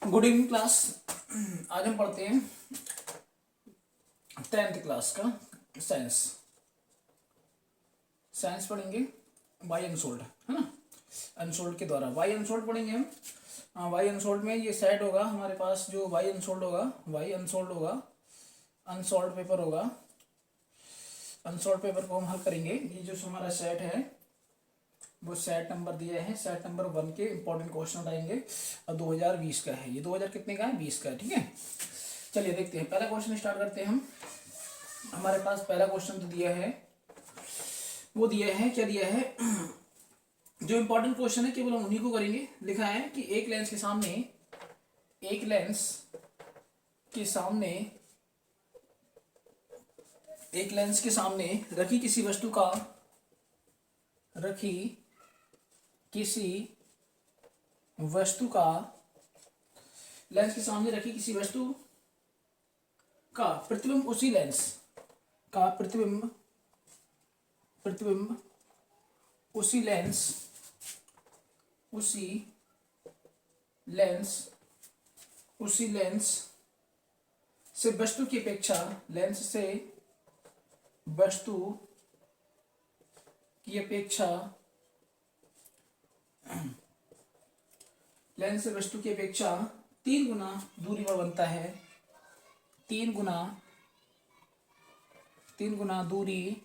Good evening class. आज हम पढ़ते हैं 10th क्लास का साइंस। साइंस पढ़ेंगे वाई अनसोल्ड, है ना। अनसोल्ड के द्वारा वाई अनसोल्ड पढ़ेंगे हम। वाई अनसोल्ड में ये सेट होगा हमारे पास, जो वाई अनसोल्ड होगा, वाई अनसोल्ड होगा, अनसोल्ड पेपर होगा। अनसोल्ड पेपर को हम हल करेंगे। ये जो हमारा सेट है वो सेट नंबर दिया है, सेट नंबर 1 के इंपॉर्टेंट क्वेश्चन आएंगे और 2020 का है। ये 2000 कितने का है? 20 का है, ठीक है। चलिए देखते हैं, पहला क्वेश्चन स्टार्ट करते हैं हम। हमारे पास पहला क्वेश्चन तो दिया है, वो दिया है, क्या दिया है? जो इंपॉर्टेंट क्वेश्चन है केवल हम उन्हीं को करेंगे। लिखा है कि एक लेंस के सामने, एक लेंस के सामने, एक लेंस के सामने रखी किसी वस्तु का, रखी किसी वस्तु का, लेंस के सामने रखी किसी वस्तु का प्रतिबिंब उसी लेंस का प्रतिबिंब, प्रतिबिंब उसी लेंस, उसी लेंस, उसी लेंस से वस्तु की अपेक्षा, लेंस से वस्तु की अपेक्षा, लेंस से वस्तु की अपेक्षा 3 गुना दूरी पर बनता है। 3 गुना दूरी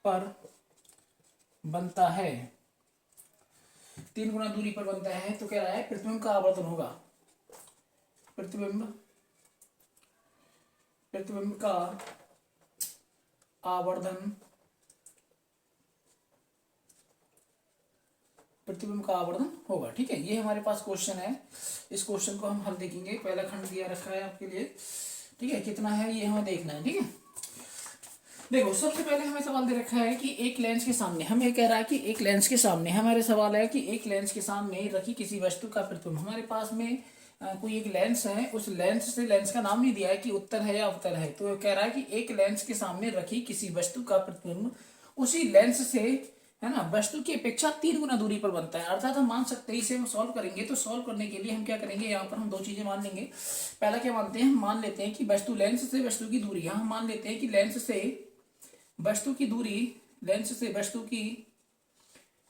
पर बनता है। 3 गुना दूरी पर बनता है तो कह रहा है प्रतिबिंब का आवर्धन होगा। प्रतिबिंब, प्रतिबिंब का आवर्धन, प्रतिबिंब का आवर्धन होगा, ठीक है। ये हमारे पास क्वेश्चन है। इस क्वेश्चन को हम हल देखेंगे। पहला खंड दिया रखा है आपके लिए, ठीक है। कितना है ये हमें देखना है, ठीक है। देखो, सबसे पहले हमें सवाल दे रखा है कि एक लेंस के सामने, हमें कह रहा है कि एक लेंस के सामने, हमारे सवाल है कि एक लेंस के सामने रखी किसी वस्तु का प्रतिबिंब। हमारे पास में कोई एक लेंस है, उस लेंस से, लेंस का नाम नहीं दिया है कि उत्तल है या अवतल है, तो कह रहा है कि एक लेंस के सामने रखी किसी वस्तु का प्रतिबिंब उसी लेंस से, है ना, वस्तु की अपेक्षा 3 गुना दूरी पर बनता है। अर्थात हम मान सकते हैं, इसे हम सॉल्व करेंगे तो सॉल्व करने के लिए हम क्या करेंगे, यहाँ पर हम 2 चीजें मान लेंगे। पहला क्या मानते हैं, हम मान लेते हैं कि वस्तु, लेंस से वस्तु की दूरी, हम मान लेते हैं कि लेंस से वस्तु की दूरी, लेंस से वस्तु की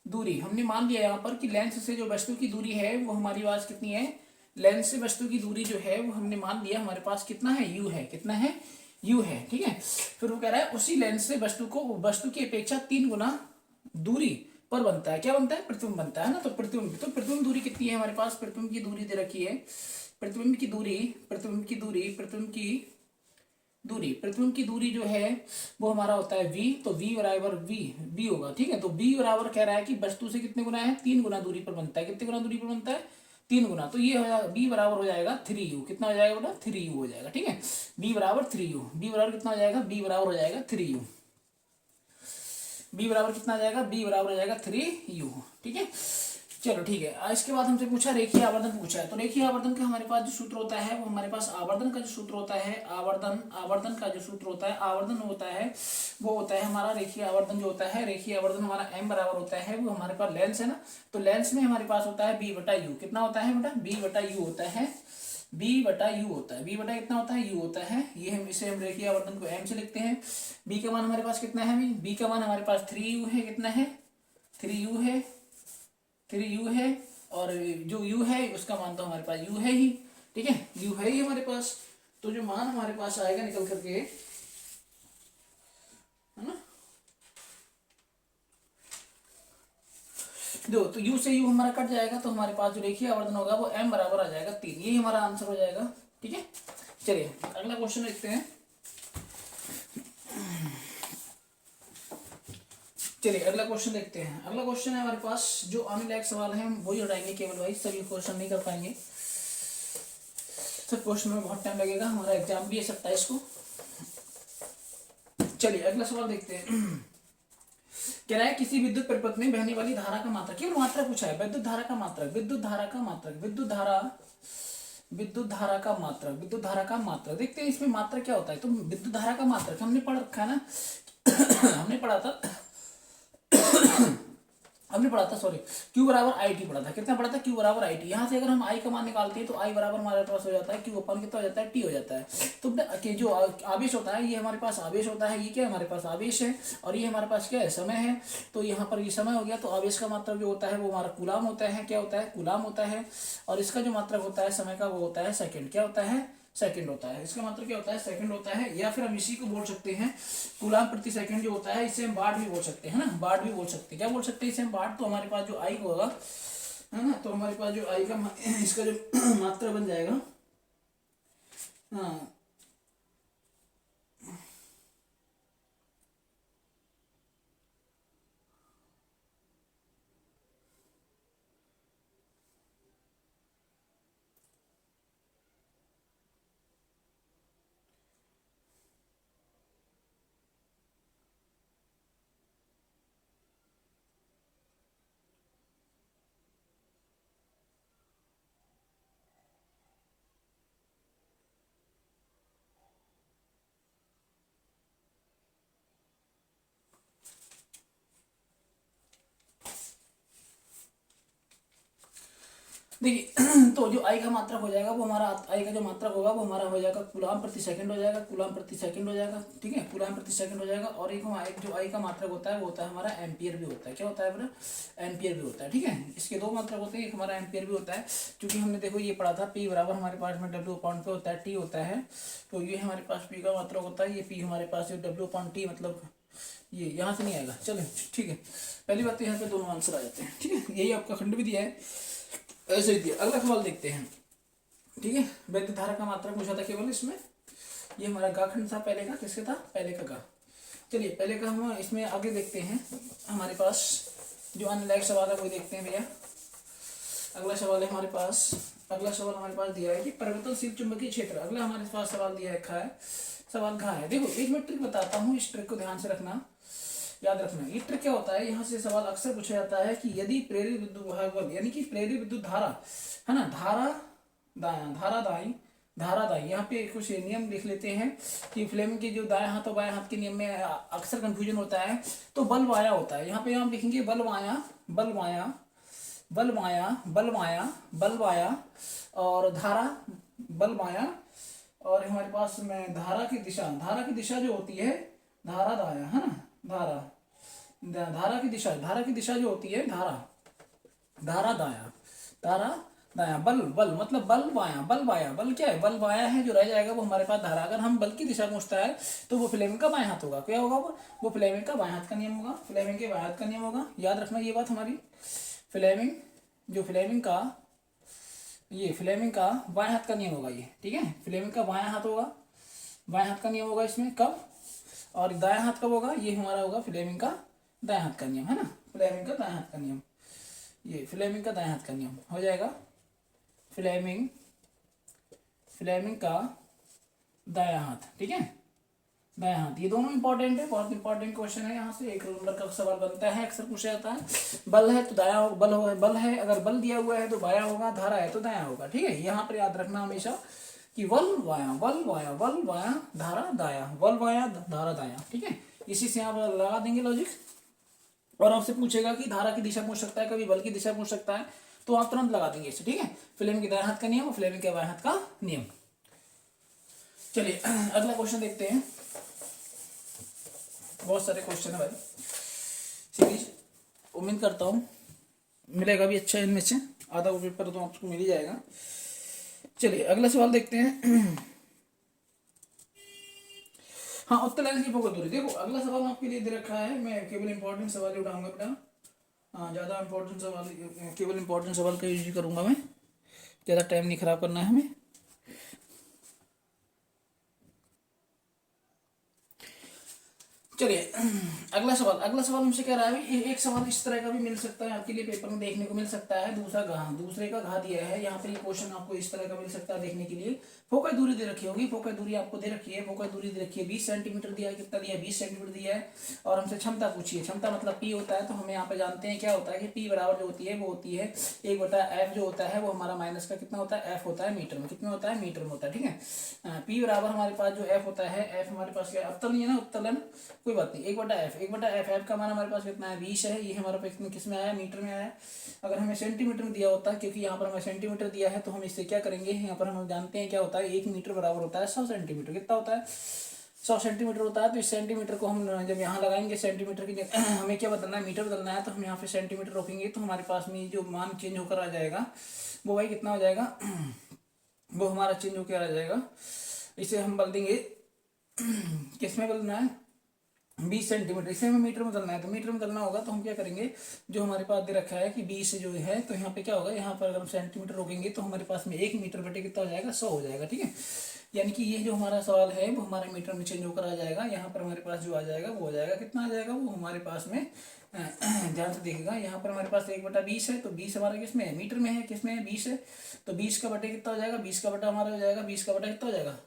दूरी, हमने मान लिया यहाँ पर कि लेंस से जो वस्तु की दूरी है वो हमारी पास कितनी है, लेंस से वस्तु की दूरी जो है वो हमने मान लिया हमारे पास कितना है, u है। कितना है? u है, ठीक है। फिर वो कह रहा है उसी लेंस से वस्तु को, वस्तु की अपेक्षा 3 गुना दूरी पर बनता है। क्या बनता है? प्रतिबिंब बनता है ना। तो प्रतिबिंब, तो प्रतिबिंब दूरी कितनी है हमारे पास? प्रतिबिंब की दूरी दे रखी है। प्रतिबिंब की दूरी, प्रतिबिंब की दूरी, प्रतिबिंब की दूरी, प्रतिबिंब की दूरी जो है वो हमारा होता है v। तो v बराबर v होगा, ठीक है। तो v बराबर कह रहा है कि वस्तु से कितने गुना है? 3 गुना दूरी पर बनता है। कितने गुना दूरी पर बनता है? 3 गुना। तो ये v बराबर हो जाएगा 3u। कितना हो जाएगा बेटा? 3u हो जाएगा, ठीक है। v बराबर 3u, v बराबर कितना हो जाएगा? v बराबर हो जाएगा 3u। b बराबर कितना आ जाएगा? b बराबर हो जाएगा 3u, ठीक है। चलो ठीक है। इसके बाद हमसे पूछा रेखीय आवर्धन पूछा है। तो रेखीय आवर्धन का हमारे पास जो सूत्र होता है वो, हमारे पास आवर्धन का जो सूत्र होता है, आवर्धन का जो सूत्र होता है, आवर्धन होता है वो होता है हमारा, रेखीय आवर्धन जो होता है, रेखीय आवर्धन हमारा m बराबर होता है, वो हमारे पास लेंस है ना, तो लेंस में हमारे पास होता है b बटा u। कितना होता है बेटा? b बटा u होता है, b बटा u होता है। b बटा कितना होता है? u होता है। ये हम इसे, हम रेखीय आवर्धन को m से लिखते हैं। b का मान हमारे पास कितना है? b का मान हमारे पास 3u है। कितना है? 3u है, 3u है। और जो u है उसका मान तो हमारे पास u है ही, ठीक है। u है ही हमारे पास। तो जो मान हमारे पास आएगा निकल करके, है ना, जो तो u से u हमारा कट जाएगा, तो हमारे पास जो रेखीय आवर्धन होगा वो m बराबर आ जाएगा 3। यही हमारा आंसर हो जाएगा, ठीक है। चलिए अगला क्वेश्चन देखते हैं। चलिए अगला क्वेश्चन देखते हैं। अगला क्वेश्चन है हमारे पास, जो आने लायक सवाल है हम वही उठाएंगे केवल भाई, सभी क्वेश्चन नहीं कर पाएंगे। सब क्वेश्चन में बहुत टाइम लगेगा, हमारा एग्जाम भी है 27 को। चलिए अगला सवाल देखते हैं। कह रहा है किसी विद्युत परिपथ में बहने वाली धारा का मात्रक, केवल मात्रा पूछा है, विद्युत धारा का मात्रक, विद्युत धारा का मात्रक, विद्युत धारा, विद्युत धारा का मात्रक, विद्युत धारा का मात्रक। देखते हैं इसमें मात्रक क्या होता है। तो विद्युत धारा का मात्रक हमने पढ़ रखा है ना, हमने पढ़ा था आपने पढ़ा था, सॉरी, Q बराबर आई टी पढ़ा था, कितना पढ़ा था, Q बराबर आई टी। यहाँ से अगर हम आई का मान निकालते हैं तो आई बराबर हमारे पास हो जाता है Q अपन कितना हो जाता है, टी हो जाता है। तो जो आवेश होता है ये हमारे पास आवेश होता है, ये क्या है हमारे पास आवेश है, और ये हमारे पास क्या है, समय है। तो यहाँ पर ये समय हो गया, तो आवेश का मात्रक जो होता है वो हमारा कूलाम होता है, क्या होता है, कूलाम होता है। और इसका जो मात्रक होता है समय का वो होता है सेकंड, क्या होता है, सेकंड होता है। इसका मतलब क्या होता है, सेकंड होता है। या फिर हम इसी को बोल सकते हैं कूलाम प्रति सेकंड जो होता है, इसे हम वाट भी बोल सकते हैं ना, वाट भी बोल सकते हैं। क्या बोल सकते हैं इसे हम, वाट। तो हमारे पास जो आई होगा है ना, तो हमारे पास जो आई का इसका जो मात्रा बन जाएगा, हाँ देखिए तो जो आई का मात्रक हो जाएगा वो हमारा, आई का जो मात्रक होगा वो हमारा हो जाएगा कूलाम प्रति सेकंड हो जाएगा, कूलाम प्रति सेकंड हो जाएगा, ठीक है, कूलाम प्रति सेकंड हो जाएगा। और एक जो आई का मात्रक होता है वो होता है हमारा एम्पियर भी होता है, क्या होता है अपना, एम्पियर भी होता है, ठीक है। इसके दो मात्रक होते हैं, एक हमारा एम्पियर भी होता है, क्योंकि हमने देखो ये पढ़ा था पी बराबर हमारे पास में डब्ल्यू अपॉन पे होता है, टी होता है। तो ये हमारे पास पी का मात्रक होता है, ये पी हमारे पास जो डब्ल्यू अपॉन टी, मतलब ये यहाँ से नहीं आएगा, चलो ठीक है। पहली बात तो यहाँ पे दोनों आंसर आ जाते हैं, ठीक है, यही आपका खंड भी दिया है, ऐसे ही दिया। अगला सवाल देखते हैं, ठीक है। वैद्युत धारा का मात्रक पूछा था केवल इसमें, ये हमारा गा खंड था पहले का, किसके था, पहले का गा। चलिए पहले का हम इसमें आगे देखते हैं, हमारे पास जो अनलाइक सवाल है वो देखते हैं भैया। अगला सवाल है हमारे पास, अगला सवाल हमारे पास दिया है कि परिवर्तनशील चुंबकीय क्षेत्र, अगला हमारे पास सवाल दिया है खा है, सवाल घा है। देखो एक मैं ट्रिक बताता हूँ, इस ट्रिक को ध्यान से रखना, याद रखना। ये ट्रिक क्या होता है, यहाँ से सवाल अक्सर पूछा जाता है कि यदि प्रेरित विद्युत भाग बल, यानी कि प्रेरित विद्युत धारा है ना, धारा दायां, धारा दाई, धारा दाई, यहाँ पे कुछ नियम लिख लेते हैं कि फ्लेमिंग के जो दाएं हाथ और बाएं हाथ के नियम में अक्सर कंफ्यूजन होता है। तो बल वाया होता है, यहाँ पे हम लिखेंगे बल वाया, बल वाया, बल वाया, बल वाया, बल वाया, और धारा बल वाया, और हमारे पास में धारा की दिशा जो होती है धारा दाया, है ना, धारा की दिशा जो होती है, धारा दाया, धारा दाया, बल बल मतलब बल वाया, बल वाया, बल क्या है, बल वाया है, जो रह जाएगा वो हमारे पास धारा। अगर हम बल की दिशा पूछता है तो वो फ्लेमिंग का बाएं हाथ होगा, क्या होगा वो फ्लेमिंग का बाएं हाथ का नियम होगा, फ्लेमिंग के बाएं हाथ का नियम होगा, याद रखना ये बात हमारी। फ्लेमिंग का बाएं हाथ का नियम होगा ये, ठीक है, फ्लेमिंग का बाएं हाथ होगा, बाएं हाथ का नियम होगा इसमें कब, और दाएं हाथ कब होगा, ये हमारा होगा फ्लेमिंग का दाएं हाथ का नियम, है ना, फ्लेमिंग का दाएं हाथ का नियम, ये फ्लेमिंग का दाएं हाथ का नियम हो जाएगा, फ्लेमिंग का दायां हाथ, ठीक है, दायां हाथ। ये दोनों इंपॉर्टेंट है, बहुत इंपॉर्टेंट क्वेश्चन है, यहाँ से 1 नंबर का सवाल बनता है, अक्सर पूछा जाता है। बल है तो दायां, बल है, अगर बल दिया हुआ है तो बायां होगा, धारा है तो दायां होगा, ठीक है। यहाँ पर याद रखना हमेशा कि बल वाया, बल वाया, बल वाया, धारा दाया, बल वाया, धारा दाया, ठीक है। इसी से आप लगा देंगे लॉजिक, और आपसे पूछेगा कि धारा की दिशा पूछ सकता है, कभी बल की दिशा पूछ सकता है, तो आप तुरंत लगा देंगे इसे, ठीक है। फ्लेमिंग के दाएं हाथ का नियम और फ्लेमिंग के बाएं हाथ का नियम। चलिए अगला क्वेश्चन देखते हैं, बहुत सारे क्वेश्चन है भाई सीरीज, उम्मीद करता हूँ मिलेगा भी अच्छा, इनमें से आधा पेपर तो आपको मिल ही जाएगा। चलिए अगला सवाल देखते हैं। हाँ, उत्तर लेंस की फोकस दूरी, देखो अगला सवाल आपके लिए दे रखा है, मैं केवल इंपॉर्टेंट सवाल ही उठाऊंगा बेटा, हाँ ज़्यादा इंपॉर्टेंट सवाल, केवल इंपॉर्टेंट सवाल का यूज करूंगा मैं, ज़्यादा टाइम नहीं खराब करना है हमें। चलिए अगला सवाल हमसे कह रहा है, एक सवाल इस तरह का भी मिल सकता है आपके लिए पेपर में देखने को मिल सकता है, दूसरे का घा दिया है यहाँ पे, ये क्वेश्चन आपको इस तरह का मिल सकता है देखने के लिए। फोकस दूरी दे रखी होगी, फोकस दूरी आपको दे रखी है, फोकस दूरी दे रखी है 20 सेंटीमीटर दिया है, कितना दिया है 20 सेंटीमीटर दिया है, और हमसे क्षमता पूछिए, क्षमता मतलब पी होता है, तो हमें यहाँ पे जानते हैं क्या होता है कि पी बराबर जो होती है वो होती है 1/f, जो होता है वो हमारा माइनस का कितना होता है, एफ होता है मीटर में, कितना होता है मीटर में होता है, ठीक है। पी बराबर हमारे पास जो एफ होता है, एफ हमारे पास क्या, अवतल है ना, उत्तोलन, कोई बात नहीं, 1/f, 1/f, f का मान हमारे पास कितना है 20 है, ये हमारे पास किस में आया, मीटर में आया। अगर हमें सेंटीमीटर में दिया होता, क्योंकि यहाँ पर हमें सेंटीमीटर दिया है, तो हम इससे क्या करेंगे, यहाँ पर हम जानते हैं क्या होता है, 1 मीटर बराबर होता है 100 सेंटीमीटर। कितना होता है, 100 सेंटीमीटर होता है। तो इस सेंटीमीटर को हम जब यहाँ लगाएंगे सेंटीमीटर की जगह हमें क्या बदलना है, मीटर बदलना है, तो हम यहाँ पे सेंटीमीटर रोकेंगे, तो हमारे पास में जो मान चेंज होकर आ जाएगा वो भाई कितना हो जाएगा, वो हमारा चेंज होकर आ जाएगा। इसे हम बदल देंगे, किस में बदलना है, 20 सेंटीमीटर। इसे हमें मीटर में बदलना है, तो मीटर में बदलना होगा तो हम क्या करेंगे, जो हमारे पास दे रखा है कि 20 जो है, तो यहाँ पे क्या होगा, यहाँ पर अगर हम सेंटीमीटर रोकेंगे तो हमारे पास में 1 मीटर बटे कितना हो जाएगा, 100 हो जाएगा। ठीक है, यानी कि ये जो हमारा सवाल है वो हमारे मीटर में चेंज होकर आ जाएगा। यहाँ पर हमारे पास जो आ जाएगा वो हो जाएगा, कितना आ जाएगा, वो हमारे पास में ध्यान से देखिएगा, यहाँ पर हमारे पास 1/20 है, तो 20 हमारा किस में है, मीटर में है, किस में है, 20 है, तो 20 का बटे कितना हो जाएगा, 20 का बटा हमारा हो जाएगा, 20 का बटा कितना हो जाएगा,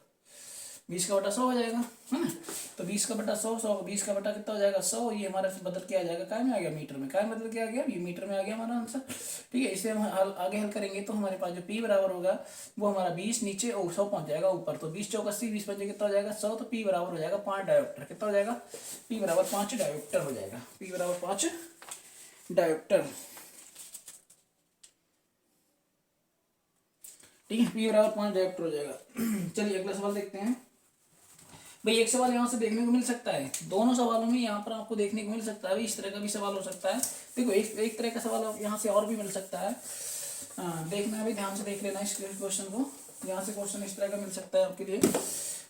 20 का बटा 100 हो जाएगा, है ना। तो 20 का बटा 100, 20 का बटा कितना हो जाएगा, 100, ये हमारा बदल के आ जाएगा, काय में आ गया, मीटर में, काय में बदल के आ गया, ये मीटर में आ गया हमारा आंसर। ठीक है, इसे हम आगे हल करेंगे तो हमारे पास जो p बराबर होगा वो हमारा 20 नीचे और 100 पहुंच जाएगा ऊपर, तो 20 चौक 80, 20 पंजे कितना हो जाएगा 100, तो p बराबर हो जाएगा 5 डायोप्टर। कितना हो जाएगा, p बराबर 5 डायोप्टर हो जाएगा, p बराबर 5 डायोप्टर। ठीक है, p बराबर 5 डायोप्टर हो जाएगा। चलिए अगला सवाल देखते हैं। भाई एक सवाल यहाँ से देखने को मिल सकता है, दोनों सवालों में यहाँ पर आपको देखने को मिल सकता है, इस तरह का भी सवाल हो सकता है। देखो एक तरह का सवाल यहाँ से और भी मिल सकता है, देखना भी ध्यान से देख लेना इस क्वेश्चन को। यहाँ से क्वेश्चन इस तरह का मिल सकता है आपके लिए,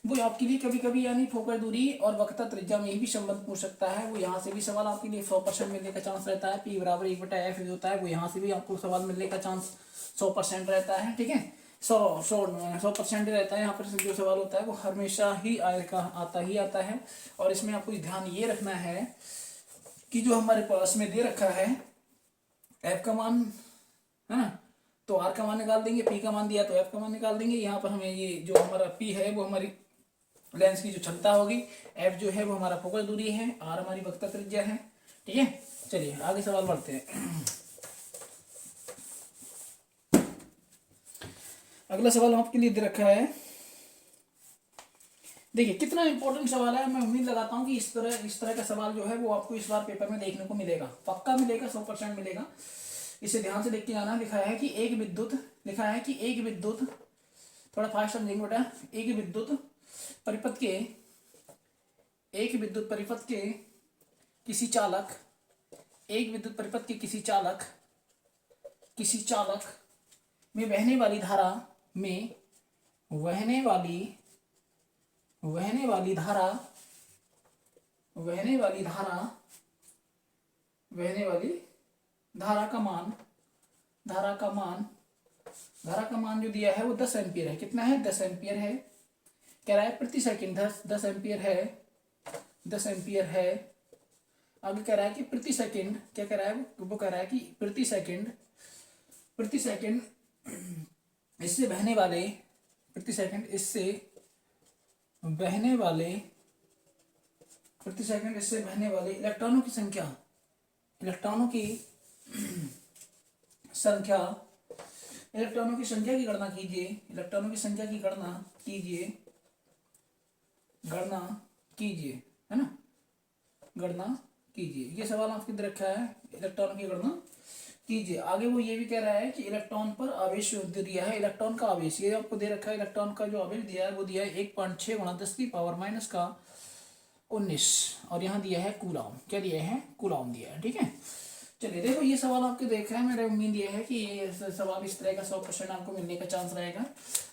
वो आपके लिए कभी कभी यानी फोकस दूरी और वक्रता त्रिज्या में ही भी संबंध पूछ सकता है। वो यहाँ से भी सवाल आपके लिए 100% मिलने का चांस रहता है। p बराबर 1/f जो होता है वो यहाँ से भी आपको सवाल मिलने का चांस 100% रहता है। ठीक है, 100% ही रहता है। यहाँ पर जो सवाल होता है वो हमेशा ही आएगा, आता है। और इसमें आपको ध्यान ये रखना है कि जो हमारे पास में दे रखा है f का मान, है ना, तो r का मान निकाल देंगे, p का मान दिया तो f का मान निकाल देंगे। यहाँ पर हमें ये जो हमारा p है वो हमारी लेंस की जो क्षमता होगी, f जो है वो हमारा फोकस दूरी है, r हमारी वक्रता त्रिज्या है। ठीक है, चलिए आगे सवाल बढ़ते हैं। अगला सवाल आपके लिए दे रखा है, देखिए कितना इंपॉर्टेंट सवाल है। मैं उम्मीद लगाता हूँ कि इस तरह का सवाल जो है वो आपको इस बार पेपर में देखने को मिलेगा, पक्का मिलेगा, 100% मिलेगा। इसे ध्यान से देख के जाना। लिखा है कि एक विद्युत, थोड़ा फास्ट समझेंगे बेटा, एक विद्युत परिपथ के किसी चालक में बहने वाली धारा का मान जो दिया है वो 10 एम्पियर है। कितना है, 10 एम्पियर है। कह रहा है प्रति सेकंड 10 एम्पियर है, 10 एम्पियर है। आगे कह रहा है कि प्रति सेकंड, क्या कह रहा है वो कह रहा है कि प्रति सेकंड इससे बहने वाले इलेक्ट्रॉनों की संख्या की गणना कीजिए, है ना, गणना कीजिए। ये सवाल आपके दे रखा है, इलेक्ट्रॉन की गणना कीजिए। आगे वो ये भी कह रहा है कि इलेक्ट्रॉन पर आवेश दिया है, इलेक्ट्रॉन का आवेश ये आपको दे रखा है। इलेक्ट्रॉन का जो आवेश दिया है वो दिया है 1.6 × 10⁻⁻⁰ और यहाँ दिया है कूलाम। क्या दिया है, कूलाम दिया है। ठीक है, चलिए देखो ये सवाल आपके देखा है, मेरा उम्मीद ये है कि ये सवाल इस तरह का 100% आपको मिलने का चांस रहेगा।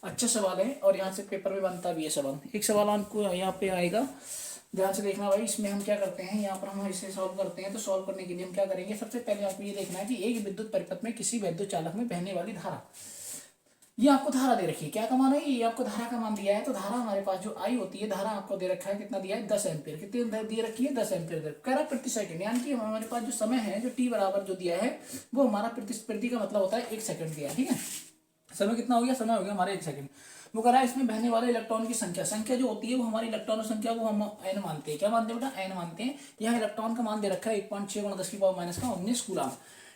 अच्छा सवाल है और यहाँ से पेपर में बनता भी है सवाल। एक सवाल आपको यहाँ पे आएगा, ध्यान से देखना भाई। इसमें हम क्या करते हैं, यहाँ पर हम इसे सॉल्व करते हैं। तो सॉल्व करने के लिए हम क्या करेंगे, सबसे पहले आपको ये देखना है कि एक विद्युत परिपथ में किसी वैद्युत चालक में बहने वाली धारा, ये आपको धारा दे रखी है। क्या का मान है, ये आपको धारा का मान दिया है। तो धारा हमारे पास जो आई होती है, धारा आपको दे रखा है, कितना दिया है, 10 एम्पियर। कितनी दे रखी है, 10 एम्पियर। कह रहा है प्रति सेकंड, यानी कि हमारे पास जो समय है, जो t बराबर जो दिया है वो हमारा प्रति का मतलब होता है 1 सेकंड दिया है। ठीक है, समय कितना हो गया, समय हो गया हमारा 1 सेकंड। वो कह रहा है इसमें बहने वाले इलेक्ट्रॉन की संख्या जो होती है वो हमारी इलेक्ट्रॉन संख्या वो हम n मानते हैं। क्या मानते हैं बेटा, n मानते हैं। यहाँ इलेक्ट्रॉन का मान दे रखा है 1.6 × 10⁻⁻⁰ कूलाम।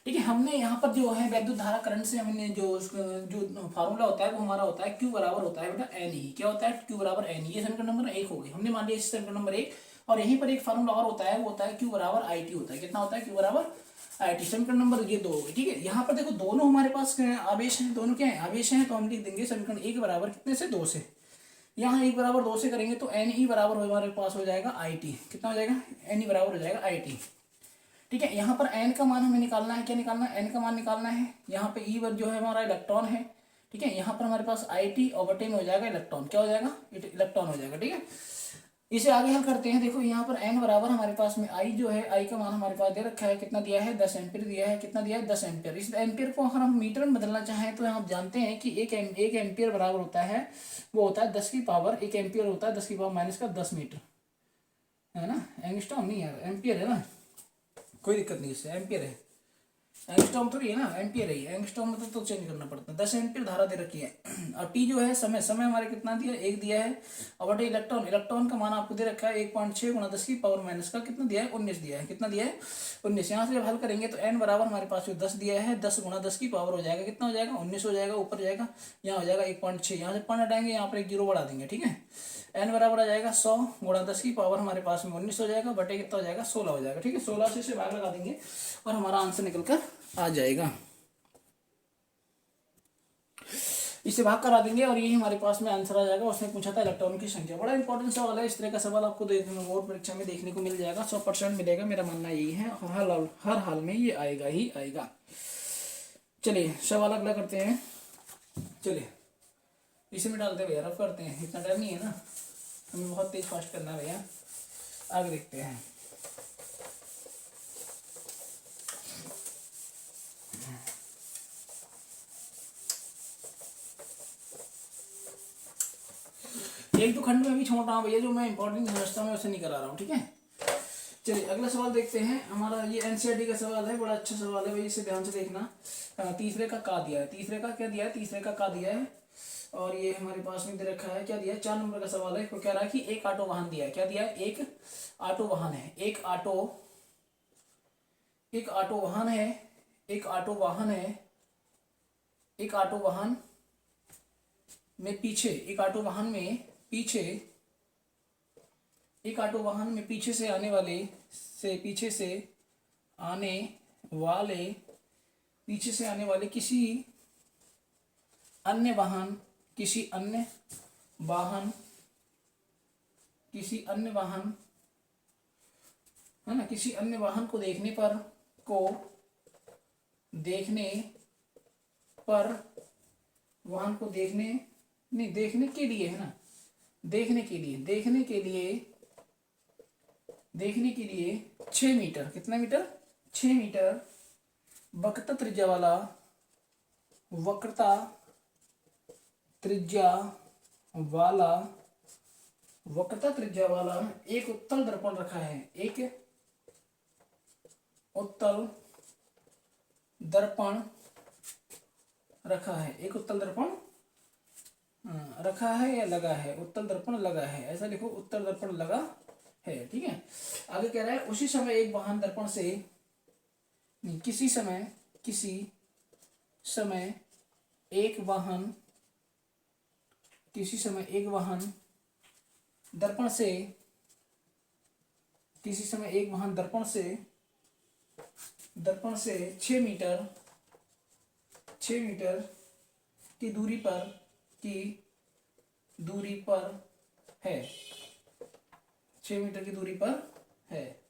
ठीक है, हमने यहाँ पर जो है वैद्युत धारा करंट से हमने जो फार्मूला होता है वो हमारा होता है Q बराबर होता है बेटा n ही। क्या होता है, Q बराबर n। ये समीकरण नंबर 1 हो गई। हमने मान लिया इस समीकरण नंबर 1 और यहीं पर एक फार्मूला और होता है, वो होता है Q बराबर IT होता है। कितना होता है? Q बराबर IT। समीकरण नंबर ये 2 हो गए, ठीक है। यहाँ पर देखो दोनों हमारे पास आवेश हैं, दोनों क्या है? आवेश हैं, तो हम लिख देंगे समीकरण 1 बराबर कितने से? 2 से। यहाँ 1 बराबर 2 से करेंगे तो NE बराबर हमारे पास हो जाएगा IT। कितना हो जाएगा? NE बराबर हो जाएगा IT, ठीक है। यहाँ पर n का मान हमें निकालना है। क्या निकालना है? n का मान निकालना है। यहाँ पे E जो है हमारा इलेक्ट्रॉन है, ठीक है। यहाँ पर हमारे पास IT और बटे में हो जाएगा इलेक्ट्रॉन। क्या हो जाएगा? इलेक्ट्रॉन हो जाएगा, ठीक है। इसे आगे हल करते हैं। देखो यहाँ पर n बराबर हमारे पास में I जो है, I का मान हमारे पास दे रखा है, कितना दिया है? 10 एम्पियर दिया है। कितना दिया है? 10 एम्पियर। इस एम्पियर को अगर हम मीटर में बदलना चाहें तो आप जानते हैं कि एक एम्पियर बराबर होता है, वो होता है 10 की पावर, 1 एम्पियर होता है 10 की पावर माइनस का 10 मीटर, है ना। एंगस्ट्रॉम नहीं है, एम्पियर है ना, कोई दिक्कत नहीं, इससे एम्पियर है। एंगस्ट्रॉम थोड़ी है ना, एम्पियर है। एंगस्ट्रॉम में तो चेंज करना पड़ता है। 10 एम्पियर धारा दे रखी है। और टी जो है समय, समय हमारे कितना दिया? 1 दिया है। और बटे इलेक्ट्रॉन, इलेक्ट्रॉन का मान आपको दे रखा है 1.6 गुणा 10 की पावर माइनस का कितना दिया है? 19 दिया है। कितना दिया है? 19। यहाँ से जब हल करेंगे तो n बराबर हमारे पास जो 10 दिया है, 10 गुणा 10 की पावर हो जाएगा, कितना हो जाएगा? 19 हो जाएगा। ऊपर जाएगा, यहाँ हो जाएगा 1.6, यहाँ से 5 हटाएंगे, यहाँ पर एक 0 बढ़ा देंगे, ठीक है। n बराबर आ जाएगा 100 गुणा 10 की पावर हमारे पास में 19 हो जाएगा, बटे कितना हो जाएगा? 16 हो जाएगा, ठीक है। 16 से इसे भाग लगा देंगे और हमारा आंसर निकल कर आ जाएगा। इसे भाग करा देंगे और यही हमारे पास में आंसर आ जाएगा। उसने पूछा था इलेक्ट्रॉन की संख्या। बड़ा इंपॉर्टेंट सवाल है। इस तरह का सवाल आपको बोर्ड परीक्षा में देखने को मिल जाएगा, 100% मिलेगा, मेरा मानना यही है। हर हाल में ये आएगा ही आएगा। चलिए सवाल अगला करते हैं। चलिए इसे में डालते भैया, रफ करते हैं, इतना टाइम नहीं है ना, हमें बहुत तेज फास्ट करना है भैया। आगे देखते हैं। एक तो खंड में भी छोड़ रहा हूँ भैया, जो मैं इंपॉर्टेंट समझता हूँ उसे नहीं करा रहा हूँ, ठीक है। चलिए अगला सवाल देखते हैं। हमारा ये एनसीईआरटी का सवाल है, बड़ा अच्छा सवाल है भाई, इसे ध्यान से देखना। तीसरे का दिया है, तीसरे का क्या दिया है? तीसरे का दिया है। और ये हमारे पास में दे रखा है, क्या दिया है? 4 नंबर का सवाल है। कह रहा है कि एक ऑटो वाहन दिया है। क्या दिया है? एक ऑटो वाहन है। एक ऑटो वाहन है। एक ऑटो वाहन है। एक ऑटो वाहन में पीछे, एक ऑटो वाहन में पीछे, एक ऑटो वाहन में पीछे से आने वाले किसी अन्य वाहन है ना, किसी अन्य वाहन को देखने पर वाहन को देखने के लिए, है ना, देखने के लिए 6 मीटर, कितना मीटर? 6 मीटर वक्रता त्रिज्या वाला एक उत्तल दर्पण रखा है। एक उत्तल दर्पण रखा है। एक उत्तल दर्पण रखा है या लगा है? उत्तल दर्पण लगा है, ऐसा लिखो, उत्तल दर्पण लगा है, ठीक है। आगे कह रहा है उसी समय एक वाहन दर्पण से किसी समय एक वाहन दर्पण से 6 मीटर की दूरी पर है। 6 मीटर की दूरी पर है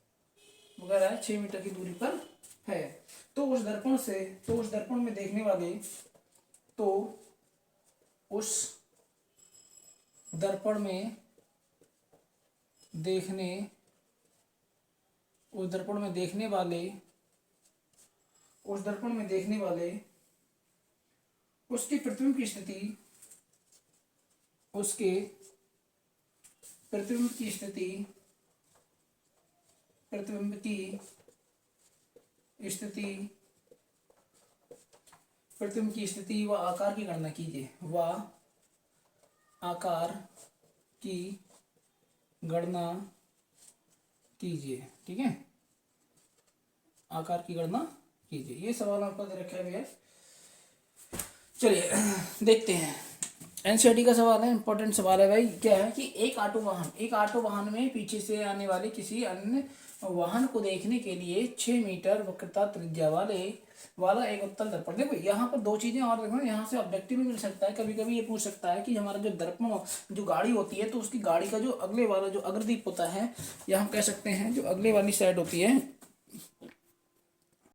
वगैरह, 6 मीटर की दूरी पर है। तो उस दर्पण में देखने वाले, उस दर्पण में देखने वाले उसकी प्रतिबिंब की स्थिति व आकार की गणना कीजिए। ठीक है, आकार की गणना कीजिए। ये सवाल आपका दे रखा है भैया। चलिए देखते हैं। एनसीईआरटी का सवाल है, इंपॉर्टेंट सवाल है भाई। क्या है कि एक ऑटो वाहन में पीछे से आने वाले किसी अन्य वाहन को देखने के लिए 6 मीटर वक्रता त्रिज्या वाला एक उत्तल दर्पण। देखो यहाँ पर दो चीजें और देखो, यहाँ से ऑब्जेक्टिव भी मिल सकता है। कभी कभी ये पूछ सकता है कि हमारा जो दर्पण जो गाड़ी होती है, तो उसकी गाड़ी का जो अगले वाला जो अग्रदीप होता है, या हम कह सकते हैं जो अगले वाली साइड होती है,